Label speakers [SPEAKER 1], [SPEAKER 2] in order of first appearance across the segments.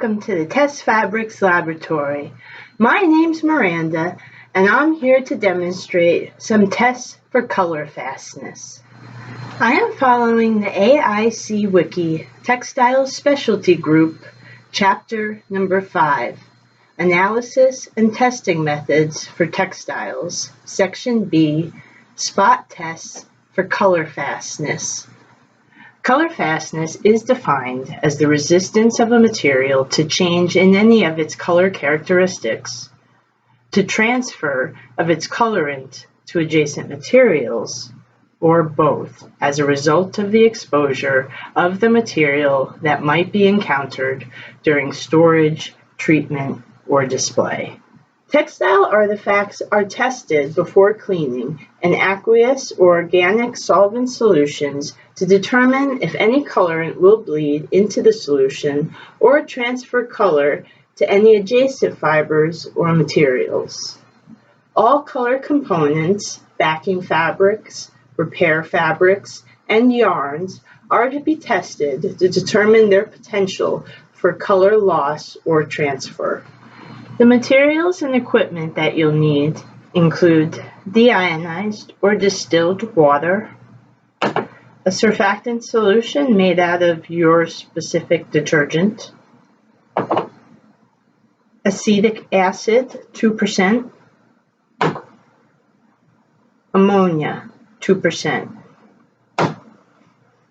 [SPEAKER 1] welcome to the Testfabrics Laboratory. My name's Miranda, and I'm here to demonstrate some tests for color fastness. I am following the AIC Wiki Textiles Specialty Group, Chapter number 5, Analysis and Testing Methods for Textiles, Section B, Spot Tests for Color Fastness. Color fastness is defined as the resistance of a material to change in any of its color characteristics, to transfer of its colorant to adjacent materials, or both, as a result of the exposure of the material that might be encountered during storage, treatment, or display. Textile artifacts are tested before cleaning in aqueous or organic solvent solutions to determine if any colorant will bleed into the solution or transfer color to any adjacent fibers or materials. All color components, backing fabrics, repair fabrics, and yarns are to be tested to determine their potential for color loss or transfer. The materials and equipment that you'll need include deionized or distilled water, a surfactant solution made out of your specific detergent, acetic acid 2%, ammonia 2%.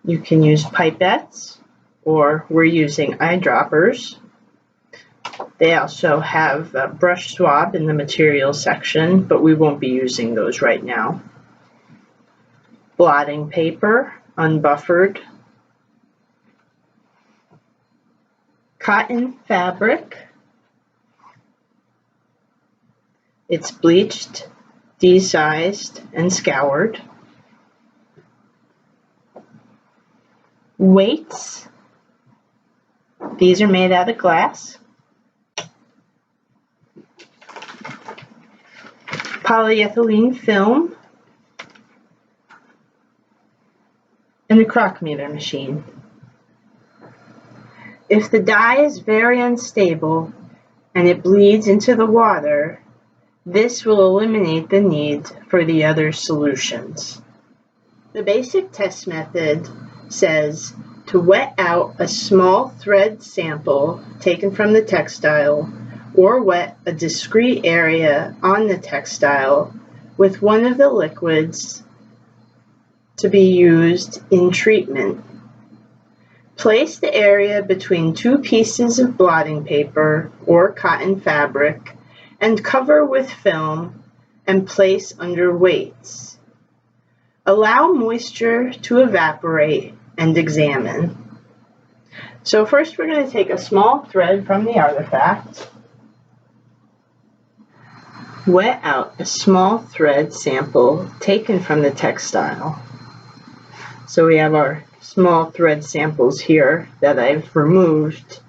[SPEAKER 1] You can use pipettes, or we're using eyedroppers. They also have a brush swab in the materials section, but we won't be using those right now. Blotting paper, unbuffered. Cotton fabric. It's bleached, desized, and scoured. Weights. These are made out of glass. Polyethylene film, and a crock-meter machine. If the dye is very unstable and it bleeds into the water, this will eliminate the need for the other solutions. The basic test method says to wet out a small thread sample taken from the textile, or wet a discrete area on the textile with one of the liquids to be used in treatment. Place the area between two pieces of blotting paper or cotton fabric and cover with film and place under weights. Allow moisture to evaporate and examine. So first we're going to take a small thread from the artifact, wet out a small thread sample taken from the textile. So we have our small thread samples here that I've removed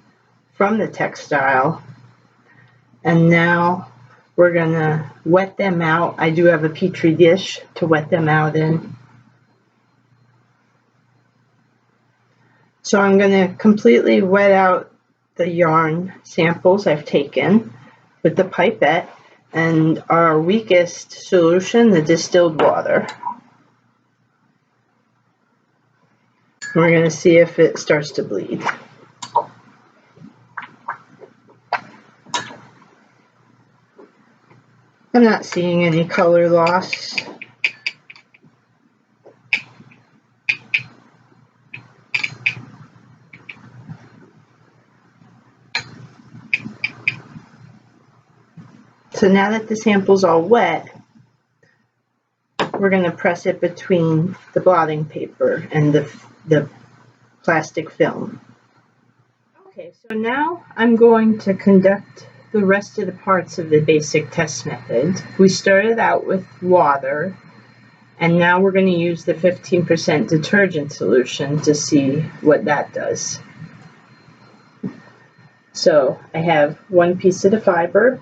[SPEAKER 1] from the textile. And now we're going to wet them out. I do have a petri dish to wet them out in. So I'm going to completely wet out the yarn samples I've taken with the pipette and our weakest solution, the distilled water. We're going to see if it starts to bleed. I'm not seeing any color loss. So now that the sample's all wet, we're going to press it between the blotting paper and the plastic film. Okay, so now I'm going to conduct the rest of the parts of the basic test method. We started out with water, and now we're going to use the 15% detergent solution to see what that does. So I have one piece of the fiber,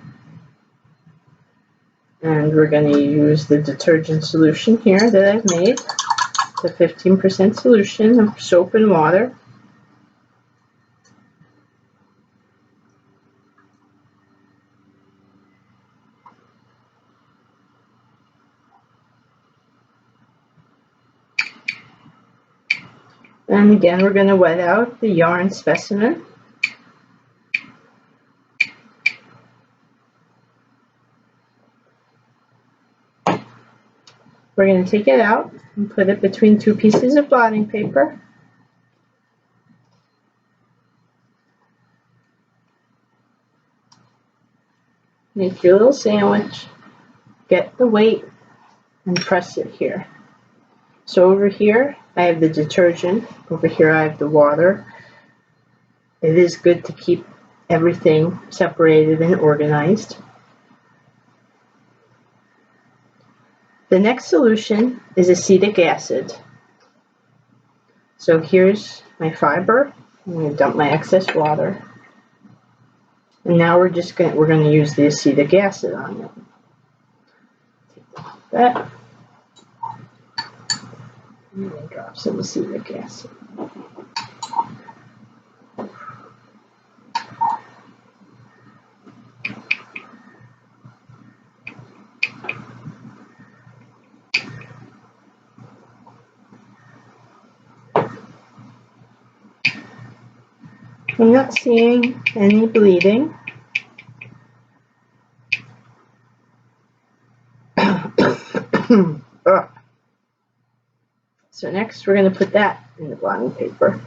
[SPEAKER 1] and we're going to use the detergent solution here that I've made, the 15% solution of soap and water. And again, we're going to wet out the yarn specimen. We're going to take it out and put it between two pieces of blotting paper. Make your little sandwich, get the weight, and press it here. So over here, I have the detergent. Over here, I have the water. It is good to keep everything separated and organized. The next solution is acetic acid. So here's my fiber. I'm going to dump my excess water. And now we're going to use the acetic acid on it. Take that. And then drop some acetic acid. I'm not seeing any bleeding. So next we're going to put that in the blotting paper.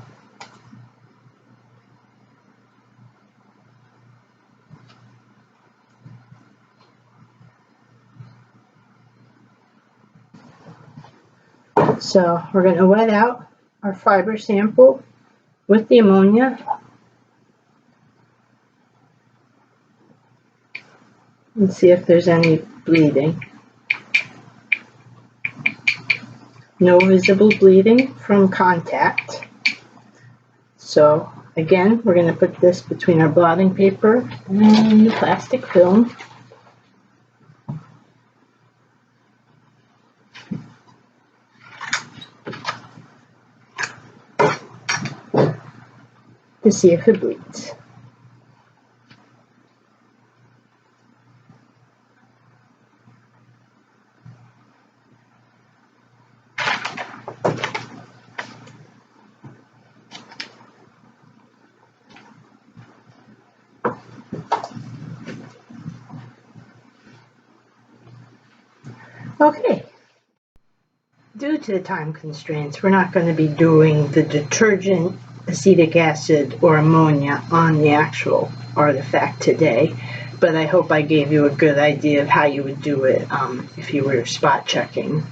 [SPEAKER 1] So we're going to wet out our fiber sample with the ammonia. And see if there's any bleeding. No visible bleeding from contact. So again, we're going to put this between our blotting paper and the plastic film. To see if it bleeds. Okay, due to the time constraints, we're not going to be doing the detergent, acetic acid, or ammonia on the actual artifact today, but I hope I gave you a good idea of how you would do it if you were spot checking.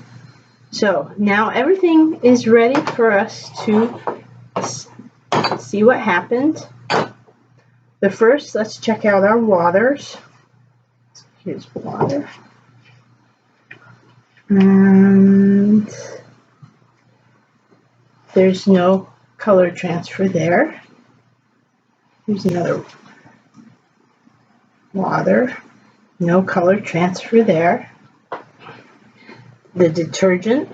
[SPEAKER 1] So now everything is ready for us to see what happened. But first, let's check out our waters. Here's water. And there's no color transfer there. Here's another water. No color transfer there. The detergent.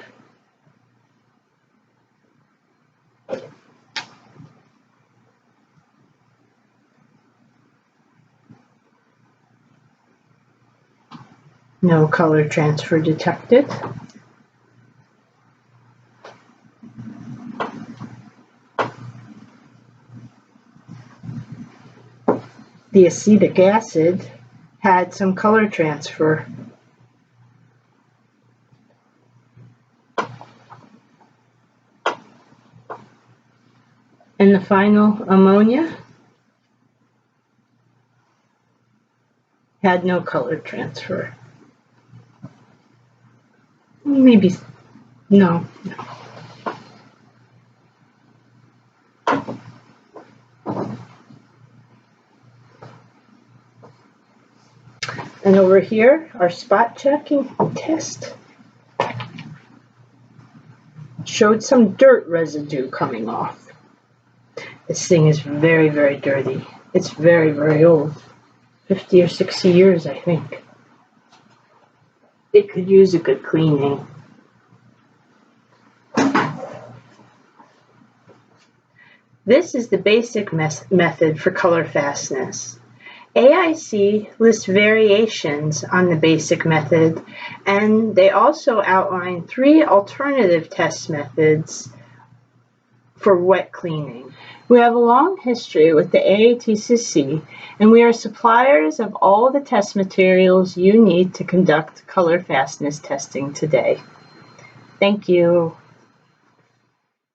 [SPEAKER 1] No color transfer detected. The acetic acid had some color transfer. And the final ammonia had no color transfer. Maybe, no. And over here, our spot checking test showed some dirt residue coming off. This thing is very, very dirty. It's very, very old. 50 or 60 years, I think. It could use a good cleaning. This is the basic method for color fastness. AIC lists variations on the basic method, and they also outline 3 alternative test methods for wet cleaning. We have a long history with the AATCC, and we are suppliers of all the test materials you need to conduct color fastness testing today. Thank you.